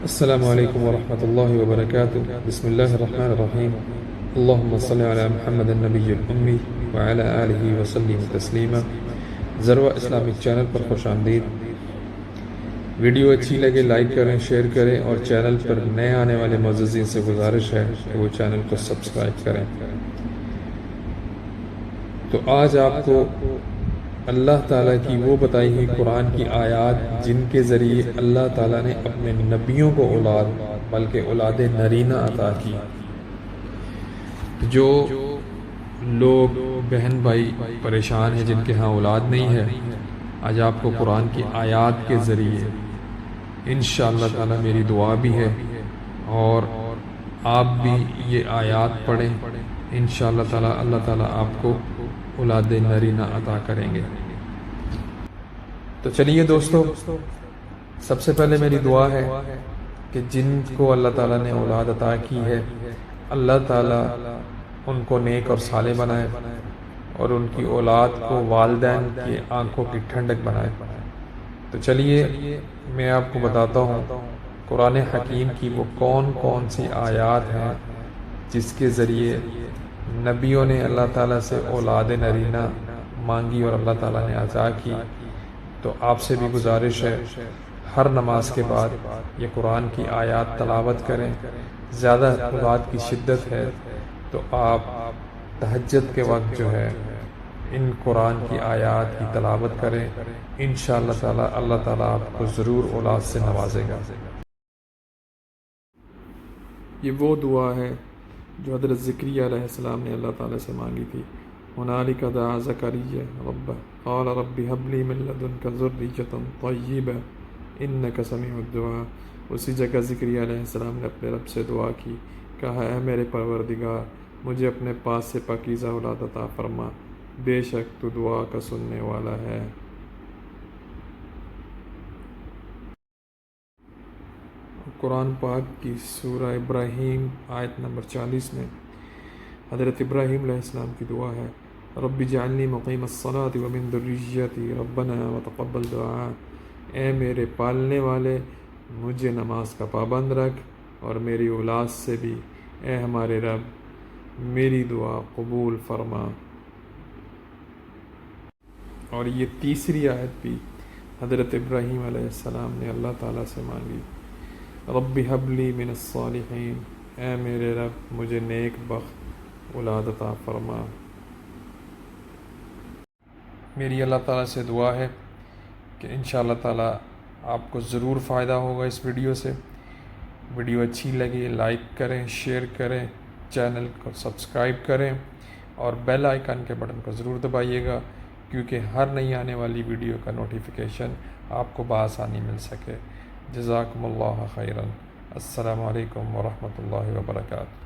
السلام علیکم ورحمۃ اللہ وبرکاتہ۔ بسم اللہ الرحمن الرحیم۔ اللہم صلی علی محمد النبی الامی وعلی آلہ وسلم تسلیما۔ ذروہ اسلامک چینل پر خوش آمدید۔ ویڈیو اچھی لگے لائک کریں، شیئر کریں، اور چینل پر نئے آنے والے معززین سے گزارش ہے کہ وہ چینل کو سبسکرائب کریں۔ تو آج آپ کو اللہ تعالیٰ کی وہ بتائی ہوئی قرآن کی آیات جن کے ذریعے اللہ تعالیٰ نے اپنے نبیوں کو اولاد بلکہ اولاد نرینہ عطا کی۔ جو لوگ بہن بھائی پریشان ہیں جن کے ہاں اولاد نہیں ہے، آج آپ کو قرآن کی آیات کے ذریعے انشاءاللہ تعالیٰ میری دعا بھی ہے اور آپ بھی یہ آیات پڑھیں، انشاءاللہ تعالیٰ اللہ تعالیٰ آپ کو اولاد نرینہ عطا کریں گے۔ تو چلیے دوستو، سب سے پہلے میری دعا ہے کہ جن کو اللہ تعالیٰ نے اولاد عطا کی ہے، اللہ تعالیٰ ان کو نیک اور صالح بنائے اور ان کی اولاد کو والدین کی آنکھوں کی ٹھنڈک بنائے۔ تو چلیے میں آپ کو بتاتا ہوں قرآن حکیم کی وہ کون کون سی آیات ہیں جس کے ذریعے نبیوں نے اللہ تعالیٰ سے اولاد نرینہ مانگی اور اللہ تعالیٰ نے عطا کی۔ تو آپ سے بھی گزارش ہے ہر نماز کے بعد یہ قرآن کی آیات تلاوت کریں۔ زیادہ اولاد کی شدت ہے تو آپ تہجد کے وقت جو ہے ان قرآن کی آیات کی تلاوت کریں، انشاءاللہ تعالیٰ اللہ تعالیٰ آپ کو ضرور اولاد سے نوازے گا۔ یہ وہ دعا ہے جو حضرت زکریا علیہ السلام نے اللہ تعالیٰ سے مانگی تھی۔ ہنالک دعا زکریا ربہ قال رب هب لی من لدنک ذریۃ طیبہ انک سمیع الدعاء۔ اسی جگہ زکریا علیہ السلام نے اپنے رب سے دعا کی، کہا اے میرے پروردگار مجھے اپنے پاس سے پاکیزہ اولاد عطا فرما، بے شک تو دعا کا سننے والا ہے۔ قرآن پاک کی سورہ ابراہیم آیت نمبر 40 میں حضرت ابراہیم علیہ السلام کی دعا ہے، رب اجعلنی مقیم الصلاۃ ومن ذریتی ربنا وتقبل دعاء۔ اے میرے پالنے والے مجھے نماز کا پابند رکھ اور میری اولاد سے بھی اے ہمارے رب میری دعا قبول فرما۔ اور یہ تیسری آیت بھی حضرت ابراہیم علیہ السلام نے اللہ تعالیٰ سے مانگی، رب هب لی من الصالحین، اے میرے رب مجھے نیک بخت اولاد عطا فرما۔ میری اللہ تعالیٰ سے دعا ہے کہ انشاءاللہ تعالیٰ آپ کو ضرور فائدہ ہوگا اس ویڈیو سے۔ ویڈیو اچھی لگے لائک کریں، شیئر کریں، چینل کو سبسکرائب کریں اور بیل آئیکن کے بٹن کو ضرور دبائیے گا کیونکہ ہر نئی آنے والی ویڈیو کا نوٹیفیکیشن آپ کو بآسانی مل سکے۔ جزاکم اللہ خیرا۔ السلام علیکم ورحمۃ اللہ وبرکاتہ۔